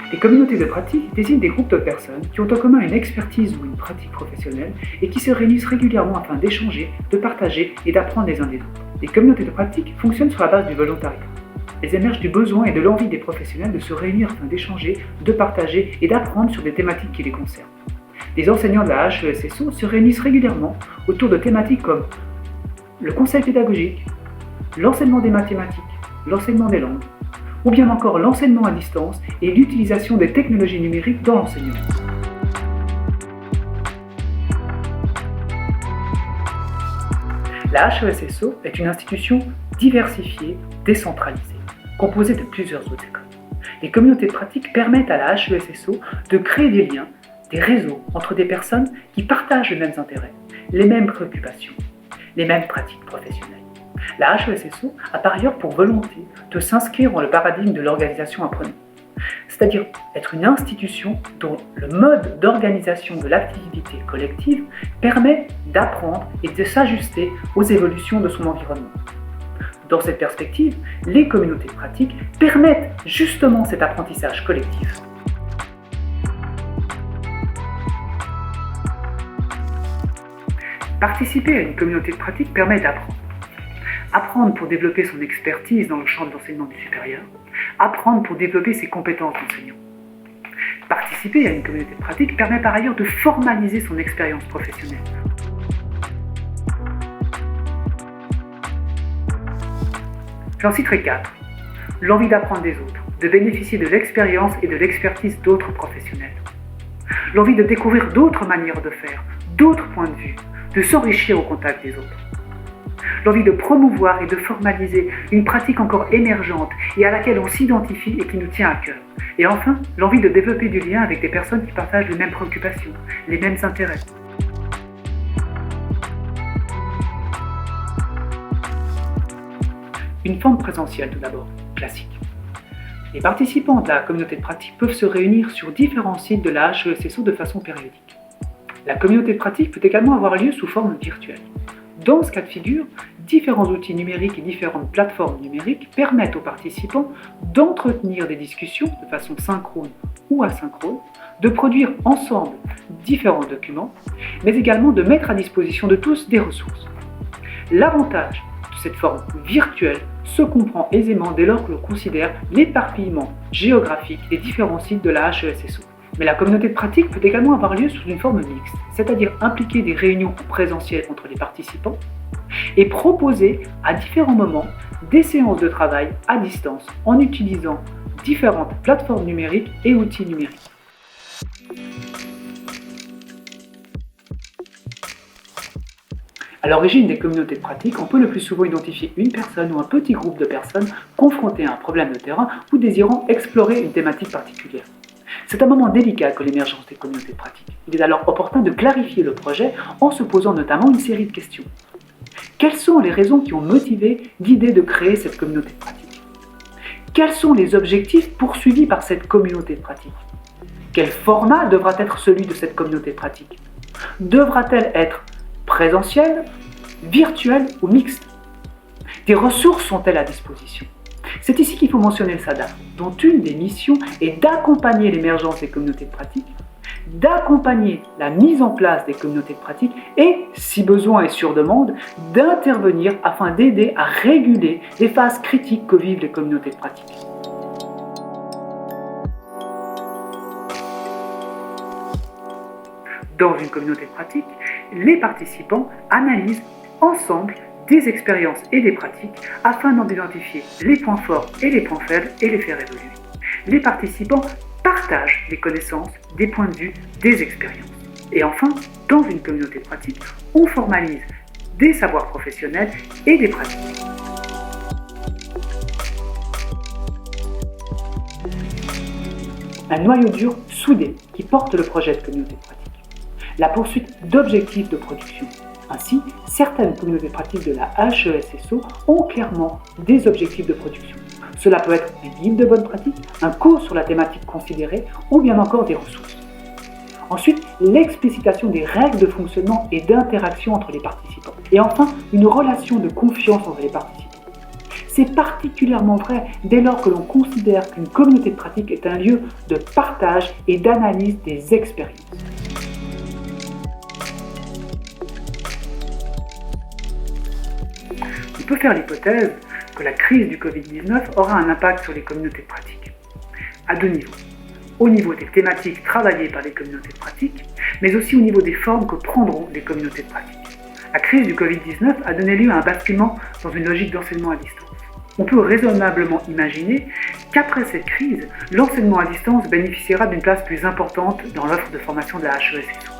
Les communautés de pratique désignent des groupes de personnes qui ont en commun une expertise ou une pratique professionnelle et qui se réunissent régulièrement afin d'échanger, de partager et d'apprendre les uns des autres. Les communautés de pratique fonctionnent sur la base du volontariat. Elles émergent du besoin et de l'envie des professionnels de se réunir afin d'échanger, de partager et d'apprendre sur des thématiques qui les concernent. Les enseignants de la HESSO se réunissent régulièrement autour de thématiques comme le conseil pédagogique, l'enseignement des mathématiques, l'enseignement des langues, ou bien encore l'enseignement à distance et l'utilisation des technologies numériques dans l'enseignement. La HESSO est une institution diversifiée, décentralisée, composée de plusieurs autres écoles. Les communautés de pratique permettent à la HESSO de créer des liens, des réseaux entre des personnes qui partagent les mêmes intérêts, les mêmes préoccupations, les mêmes pratiques professionnelles. La HESSO a par ailleurs pour volonté de s'inscrire dans le paradigme de l'organisation apprenante, c'est-à-dire être une institution dont le mode d'organisation de l'activité collective permet d'apprendre et de s'ajuster aux évolutions de son environnement. Dans cette perspective, les communautés de pratique permettent justement cet apprentissage collectif. Participer à une communauté de pratique permet d'apprendre. Apprendre pour développer son expertise dans le champ de l'enseignement du supérieur, apprendre pour développer ses compétences d'enseignant. Participer à une communauté de pratique permet par ailleurs de formaliser son expérience professionnelle. J'en citerai 4. L'envie d'apprendre des autres, de bénéficier de l'expérience et de l'expertise d'autres professionnels. L'envie de découvrir d'autres manières de faire, d'autres points de vue, de s'enrichir au contact des autres. L'envie de promouvoir et de formaliser une pratique encore émergente et à laquelle on s'identifie et qui nous tient à cœur. Et enfin, l'envie de développer du lien avec des personnes qui partagent les mêmes préoccupations, les mêmes intérêts. Une forme présentielle tout d'abord, classique. Les participants de la communauté de pratique peuvent se réunir sur différents sites de la HESSO de façon périodique. La communauté de pratique peut également avoir lieu sous forme virtuelle. Dans ce cas de figure, différents outils numériques et différentes plateformes numériques permettent aux participants d'entretenir des discussions de façon synchrone ou asynchrone, de produire ensemble différents documents, mais également de mettre à disposition de tous des ressources. L'avantage de cette forme virtuelle se comprend aisément dès lors que l'on considère l'éparpillement géographique des différents sites de la HESSO. Mais la communauté de pratique peut également avoir lieu sous une forme mixte, c'est-à-dire impliquer des réunions présentielles entre les participants et proposer à différents moments des séances de travail à distance en utilisant différentes plateformes numériques et outils numériques. À l'origine des communautés de pratique, on peut le plus souvent identifier une personne ou un petit groupe de personnes confrontées à un problème de terrain ou désirant explorer une thématique particulière. C'est un moment délicat que l'émergence des communautés de pratique. Il est alors opportun de clarifier le projet en se posant notamment une série de questions. Quelles sont les raisons qui ont motivé l'idée de créer cette communauté de pratique? Quels sont les objectifs poursuivis par cette communauté de pratique? Quel format devra être celui de cette communauté de pratique? Devra-t-elle être présentielle, virtuelle ou mixte? Des ressources sont-elles à disposition? C'est ici qu'il faut mentionner le SADA, dont une des missions est d'accompagner l'émergence des communautés de pratique, d'accompagner la mise en place des communautés de pratique et, si besoin et sur demande, d'intervenir afin d'aider à réguler les phases critiques que vivent les communautés de pratique. Dans une communauté de pratique, les participants analysent ensemble des expériences et des pratiques afin d'en identifier les points forts et les points faibles et les faire évoluer. Les participants partagent des connaissances, des points de vue, des expériences. Et enfin, dans une communauté de pratique, on formalise des savoirs professionnels et des pratiques. Un noyau dur soudé qui porte le projet de communauté de pratique. La poursuite d'objectifs de production. Ainsi, certaines communautés pratiques de la HESSO ont clairement des objectifs de production. Cela peut être un guide de bonne pratique, un cours sur la thématique considérée ou bien encore des ressources. Ensuite, l'explicitation des règles de fonctionnement et d'interaction entre les participants. Et enfin, une relation de confiance entre les participants. C'est particulièrement vrai dès lors que l'on considère qu'une communauté de pratique est un lieu de partage et d'analyse des expériences. On peut faire l'hypothèse que la crise du Covid-19 aura un impact sur les communautés de pratique, à deux niveaux. Au niveau des thématiques travaillées par les communautés de pratique, mais aussi au niveau des formes que prendront les communautés de pratique. La crise du Covid-19 a donné lieu à un basculement dans une logique d'enseignement à distance. On peut raisonnablement imaginer qu'après cette crise, l'enseignement à distance bénéficiera d'une place plus importante dans l'offre de formation de la HESSO.